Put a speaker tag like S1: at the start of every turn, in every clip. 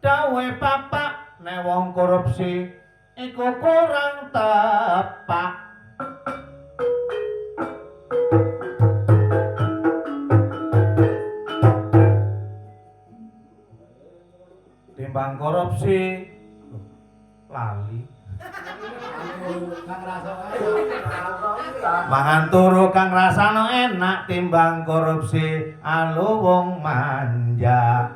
S1: dawe papak nek wong korupsi iku kurang tepak. Timbang korupsi lali. Mangan turu kang rasane enak timbang korupsi alu wong manja.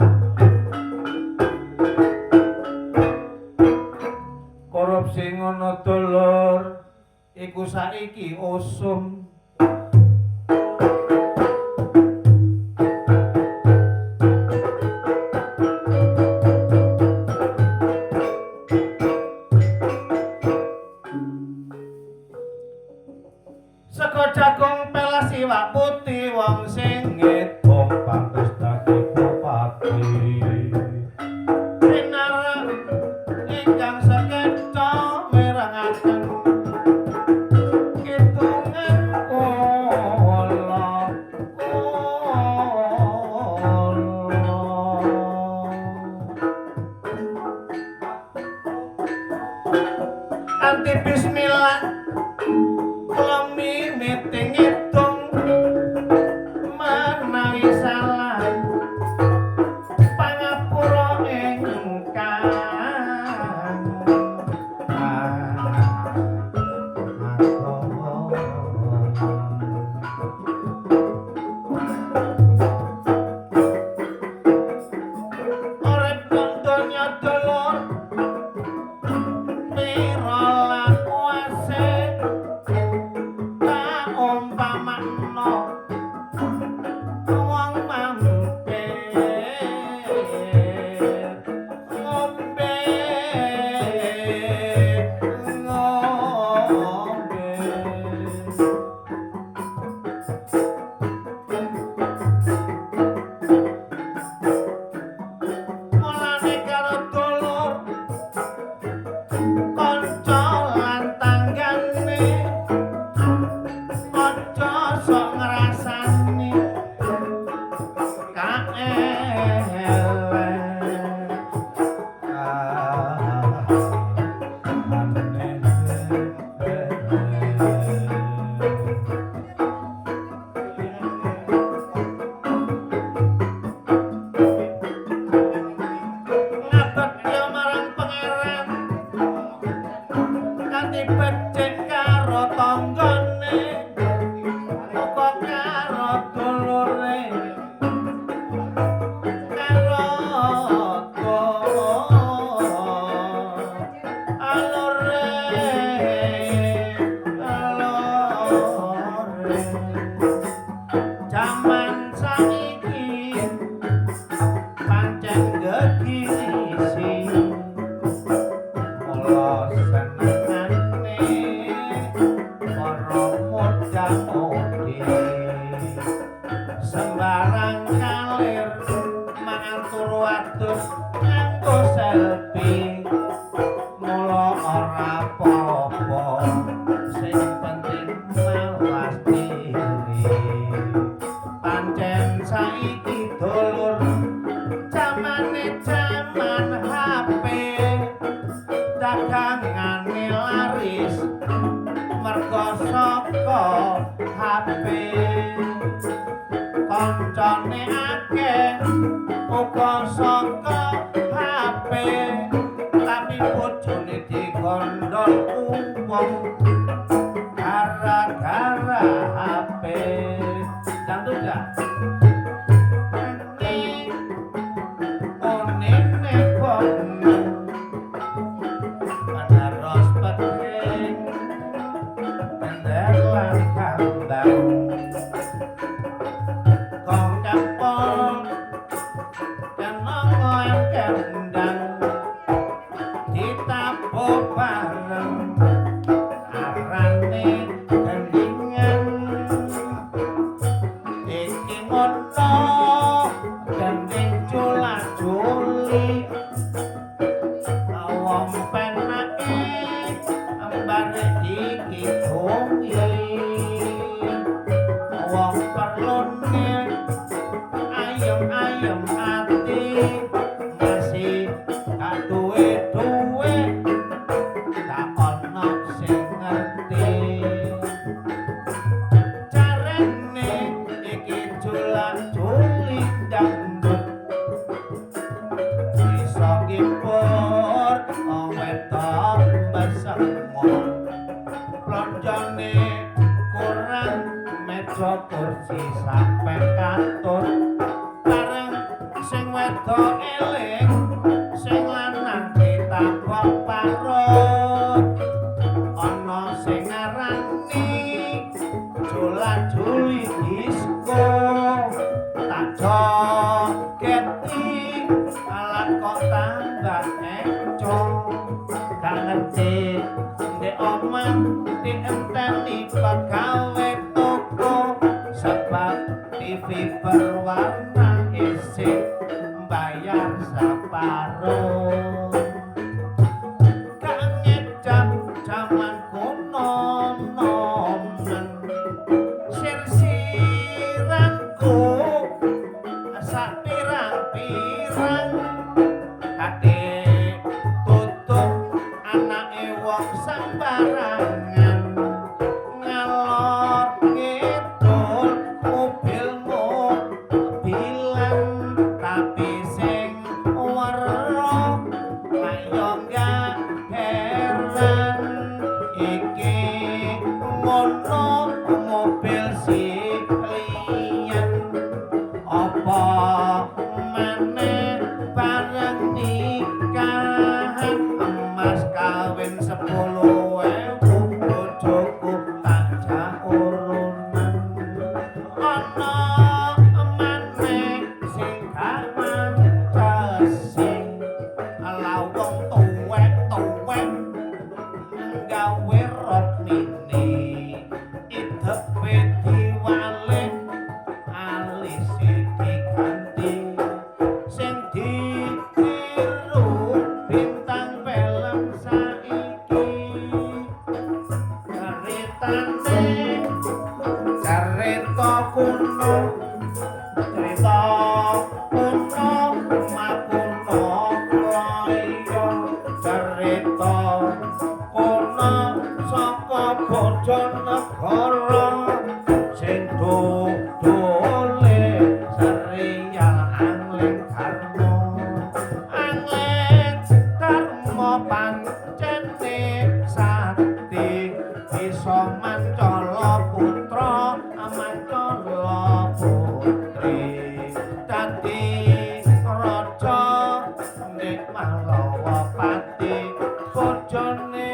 S1: Korupsi ngono dulur iku saiki usum. Sego jagung pelas iwak putih wong sing ngitung pantes dadi bupati. Sinar ingkang sekeca mirengaken kitungan kula. Anti bismillah kula mimiti ngitung menawi salah pangapura ingkang urip donya dulur pira lakuase umpamano wong mampir ngombe mulane karo dulur kanca lan tanggane aja sok ngrasani ngabek yo marang pangeran kanthi becik karo tanggane uga karo dulure karo alure jaman saiki pancen gegisi kula senengane para muda-mudi sembarang kalir mangan turu adus nganggo selfie mula ora apa-apa sing penting mawas diri pancen saiki dulur jamane jaman HP dagangane laris mergo saka HP kancane akeh uga saka HP tapi bojone digondol wong gara-gara HP jantung gak onene kono ana ros peting pendelan kandang kong kapol kenongoy kendang ditabuh bareng arane gendingan iki ngono gending cula-culi awong penake ambare iki dongi wong perlune ayem-ayem ati masih libur wedok besemo plonjone kurang meja kursi sampe katut bareng sing wedok eling sing lanang ditabok parut ana sing ngarani jula-juli disko tak jogeti alat kok tambah encong gak ngerti ndek omah dienteni pegawai toko sebab TV berwarna isih bayar separuh gak ngecap zaman kuno nomen sir-siranku sak pirang-pirang kate tutup anake wong sembarangan ngalor ngidul mobilmu bilang tapi sing weruh ayo gak heran iki ngono mobil si liyan apa maneh bareng nikahan emas kawin 10.000 bojoku tak jak urunan ana maneh sing gak mantesi lawang tuwek-tuwek gawe rok mini idepe diwalik alis diganti sing ditiru bintang film saiki ceritane cerita kuno cerita kuno makuno loyo cerita kuno saka Bojonegoro sing dodole serial Angling Darmo pancene sakti bisa mancala putra mancala putri dadi raja nek Malawapati bojone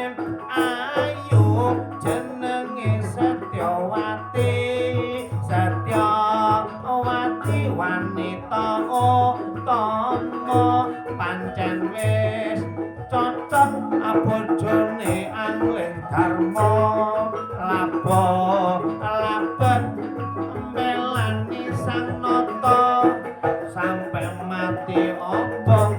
S1: ayu jenenge Setyawati wanita utama pancen wis cocok bojone Angling Darmo labet melani sang nata sampai mati obong